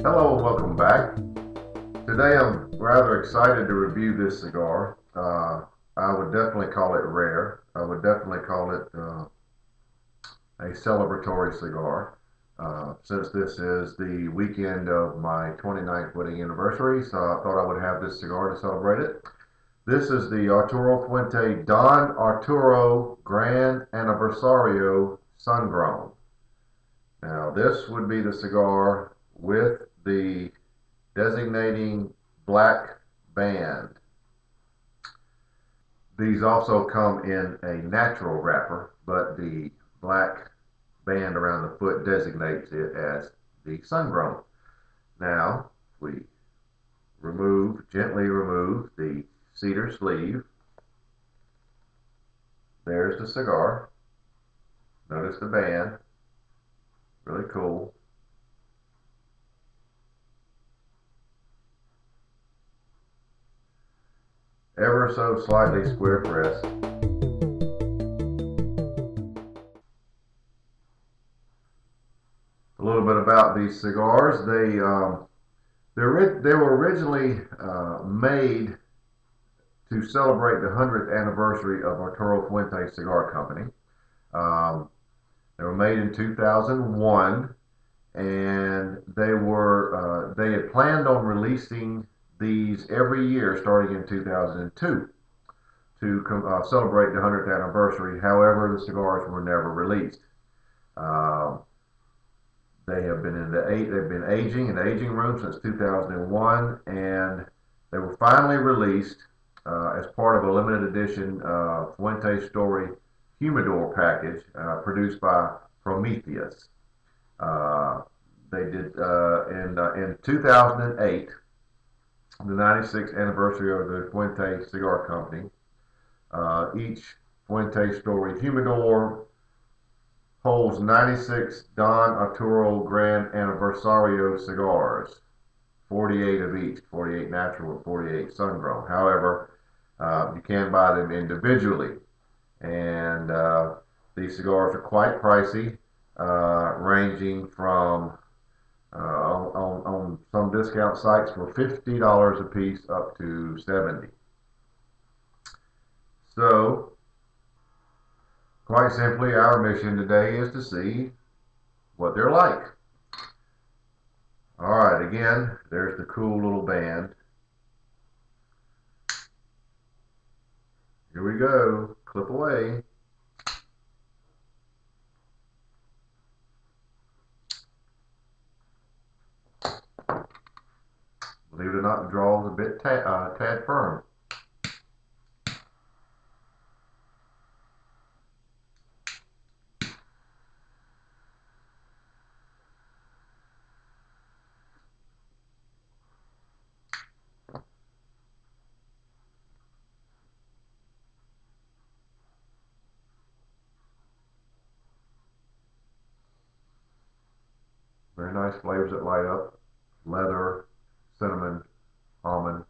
Hello, welcome back. Today I'm rather excited to review this cigar. I would definitely call it rare. I would definitely call it a celebratory cigar, since this is the weekend of my 29th wedding anniversary, so I thought I would have this cigar to celebrate it. This is the Arturo Fuente Don Arturo Gran AniverXario Sungrown. Now this would be the cigar with the designating black band. These also come in a natural wrapper, but the black band around the foot designates it as the Sungrown. Now, we gently remove the cedar sleeve. There's the cigar. Notice the band. Really cool. Ever so slightly square pressed. A little bit about these cigars. They were originally made to celebrate the 100th anniversary of Arturo Fuente Cigar Company. They were made in 2001, and they had planned on releasing these every year starting in 2002 to celebrate the 100th anniversary. However, the cigars were never released. They've been aging in the aging room since 2001, and they were finally released as part of a limited edition Fuente Story humidor package produced by Prometheus. They did in 2008. The 96th anniversary of the Fuente Cigar Company. Each Fuente Story humidor holds 96 Don Arturo Gran AniverXario cigars, 48 of each, 48 natural and 48 sun-grown. However, you can buy them individually, and these cigars are quite pricey, ranging from on some discount sites for $50 a piece up to $70. So, quite simply, our mission today is to see what they're like. Alright, again, there's the cool little band. Here we go. Clip away. Believe it or not, the draw is a bit tad firm. Very nice flavors that light up. Leather, cinnamon, almond.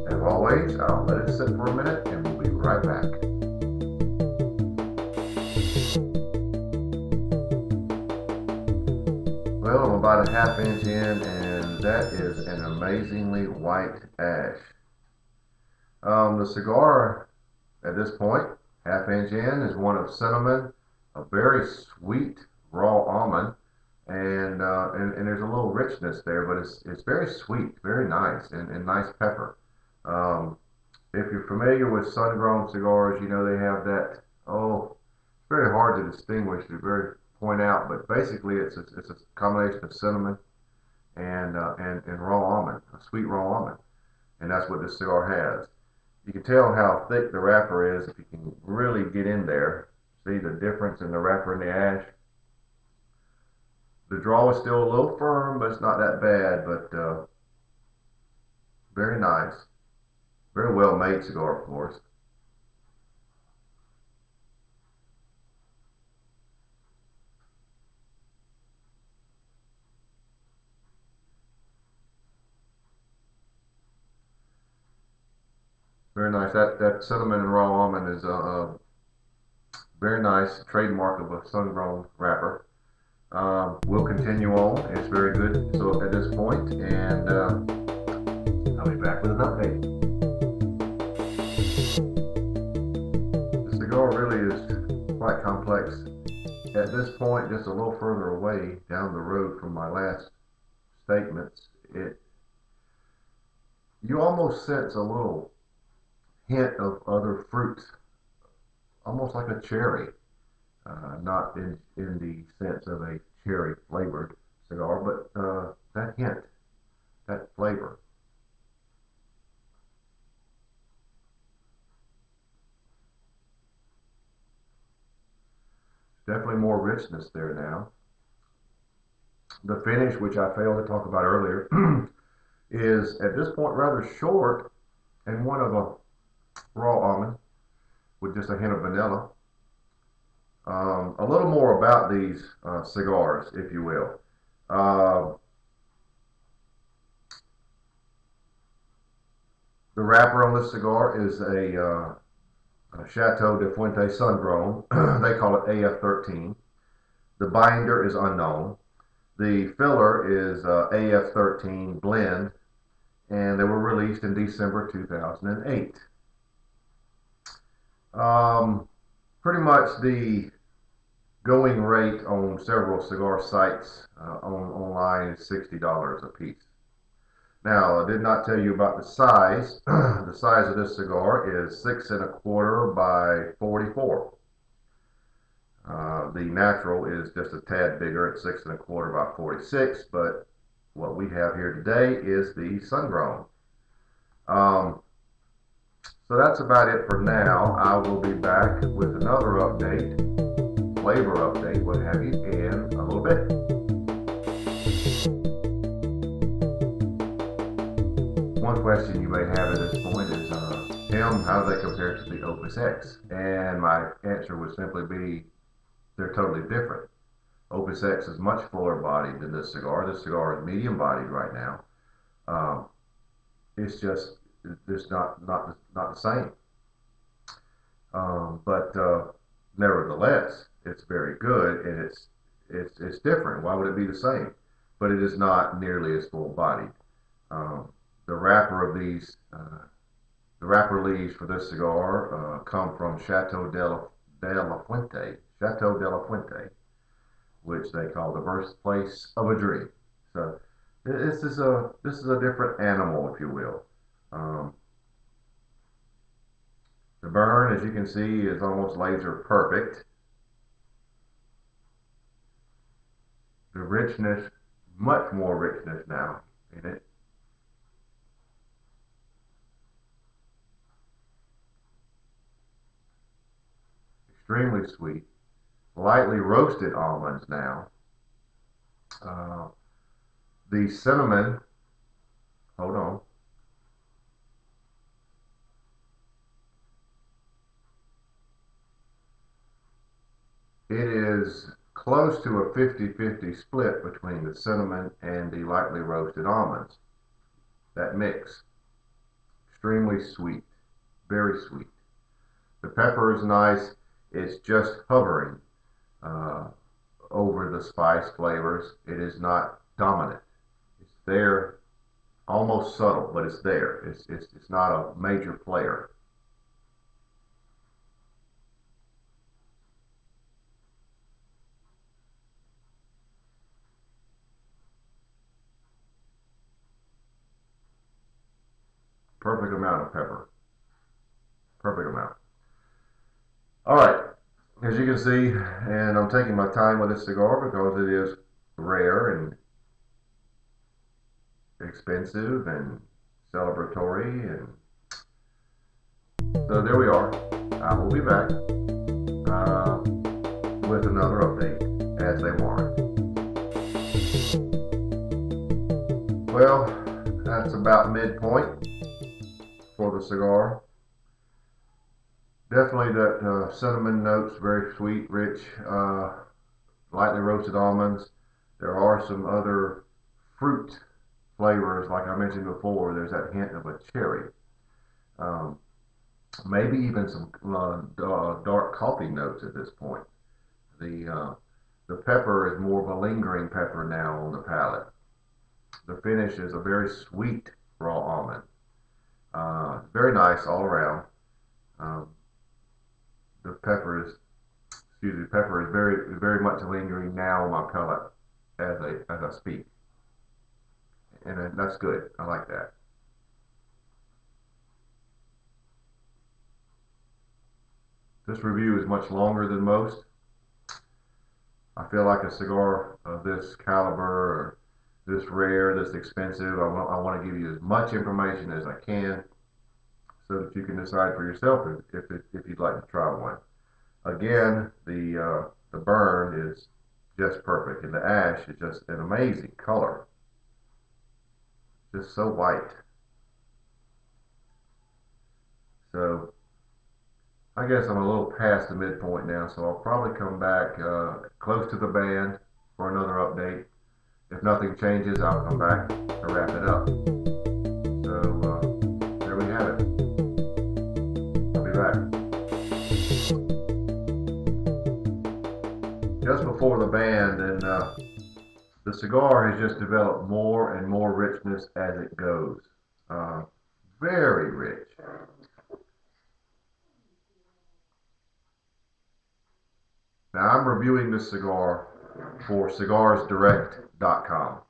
As always, I'll let it sit for a minute and we'll be right back. Well, I'm about a ½ inch in, and that is an amazingly white ash. The cigar at this point, ½ inch in, is one of cinnamon, a very sweet raw almond, and there's a little richness there, but it's very sweet, very nice, and nice pepper. If you're familiar with sun-grown cigars, you know they have that, it's very hard to distinguish, to very point out, but basically it's a combination of cinnamon and raw almond, a sweet raw almond, and that's what this cigar has. You can tell how thick the wrapper is if you can really get in there. See the difference in the wrapper and the ash. The draw is still a little firm, but it's not that bad, but very nice. Very well made cigar, of course. Very nice. That cinnamon and raw almond is a very nice trademark of a sun-grown wrapper. We'll continue on. It's very good. So at this point, and I'll be back with an update. The cigar really is quite complex. At this point, just a little further away down the road from my last statements, you almost sense a little hint of other fruits, almost like a cherry, not in the sense of a cherry flavored cigar, but that hint, that flavor. Definitely more richness there now. The finish, which I failed to talk about earlier, is at this point rather short and one of a raw almond with just a hint of vanilla. A little more about these cigars, if you will. The wrapper on this cigar is a Chateau de Fuente Sungrown. They call it AF13. The binder is unknown. The filler is AF13 blend, and they were released in December 2008. Pretty much the going rate on several cigar sites online is $60 a piece. Now, I did not tell you about the size. The size of this cigar is 6 1/4 by 44. The natural is just a tad bigger at 6 1/4 by 46, but what we have here today is the Sungrown. So that's about it for now. I will be back with another update, flavor update, what have you, in a little bit. One question you may have at this point is, Tim, how do they compare to the Opus X? And my answer would simply be, they're totally different. Opus X is much fuller bodied than this cigar. This cigar is medium bodied right now. It's just not the same. But nevertheless, it's very good, and it's different. Why would it be the same? But it is not nearly as full bodied. The wrapper of these, the wrapper leaves for this cigar come from Chateau de la Fuente, which they call the birthplace of a dream. So this is a different animal, if you will. The burn, as you can see, is almost laser perfect. The richness, much more richness now in it. Extremely sweet. Lightly roasted almonds now. The cinnamon, hold on. It is close to a 50-50 split between the cinnamon and the lightly roasted almonds. That mix, extremely sweet, very sweet. The pepper is nice. It's just hovering over the spice flavors. It is not dominant. It's there, almost subtle, but it's there. It's not a major player. Perfect amount of pepper. Perfect amount. All right, as you can see, and I'm taking my time with this cigar because it is rare and expensive and celebratory, and so there we are. I will be back with another update as they warrant. Well, that's about midpoint. for the cigar. Definitely that cinnamon notes, very sweet, rich, lightly roasted almonds. There are some other fruit flavors, like I mentioned before. There's that hint of a cherry. Um, Maybe even some dark coffee notes at this point. The pepper is more of a lingering pepper now on the palate. The finish is a very sweet raw almond. Very nice all around. Um, the pepper is, pepper is very much lingering now on my palate as I speak, and that's good. I like that. This review is much longer than most. I feel like a cigar of this caliber, or this rare, this expensive, I want to give you as much information as I can so that you can decide for yourself if you'd like to try one. Again, the burn is just perfect, and the ash is just an amazing color, just so white. So I guess I'm a little past the midpoint now, so I'll probably come back close to the band for another update. If nothing changes, I'll come back to wrap it up. So there we have it. I'll be back. Just before the band, and the cigar has just developed more and more richness as it goes. Very rich. Now I'm reviewing this cigar for cigarsdirect.com.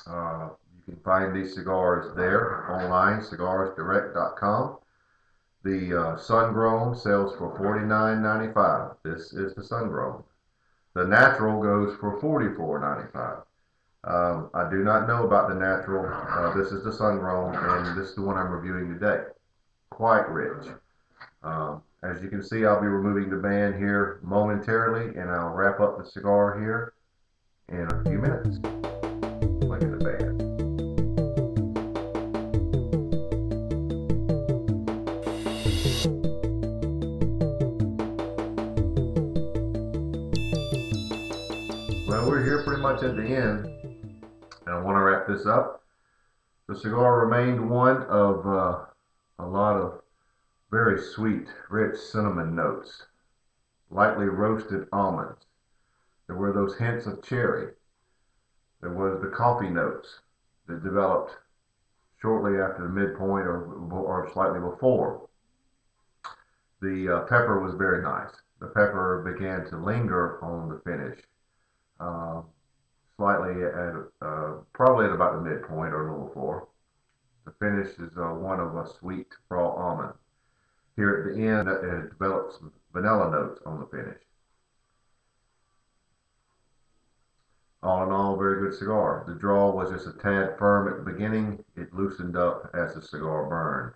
You can find these cigars there online, cigarsdirect.com. The Sungrown sells for $49.95. This is the Sungrown. The Natural goes for $44.95. I do not know about the Natural. This is the Sungrown, and this is the one I'm reviewing today. Quite rich. As you can see, I'll be removing the band here momentarily, and I'll wrap up the cigar here in a few minutes. Look at the band. Well, we're here pretty much at the end, and I want to wrap this up. The cigar remained one of a lot of very sweet, rich cinnamon notes, lightly roasted almonds. There were those hints of cherry. There was the coffee notes that developed shortly after the midpoint or slightly before. The pepper was very nice. The pepper began to linger on the finish, slightly at probably at about the midpoint or a little before. The finish is one of a sweet raw almond. Here at the end, it develops some vanilla notes on the finish. All in all, very good cigar. The draw was just a tad firm at the beginning. It loosened up as the cigar burned.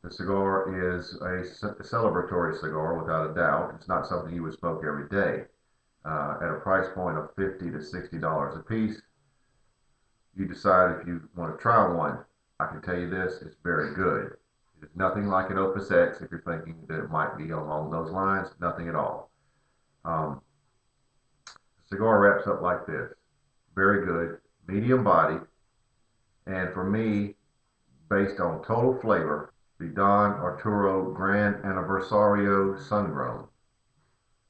The cigar is a celebratory cigar, without a doubt. It's not something you would smoke every day. At a price point of $50 to $60 a piece, you decide if you want to try one. I can tell you this, it's very good. It's nothing like an Opus X if you're thinking that it might be along those lines. Nothing at all. The cigar wraps up like this. Very good, medium body, and for me, based on total flavor, the Don Arturo Gran AniverXario Sungrown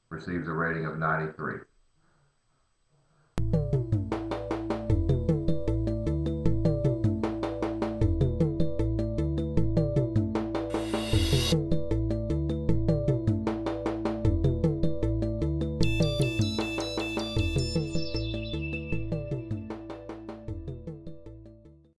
receives a rating of 93.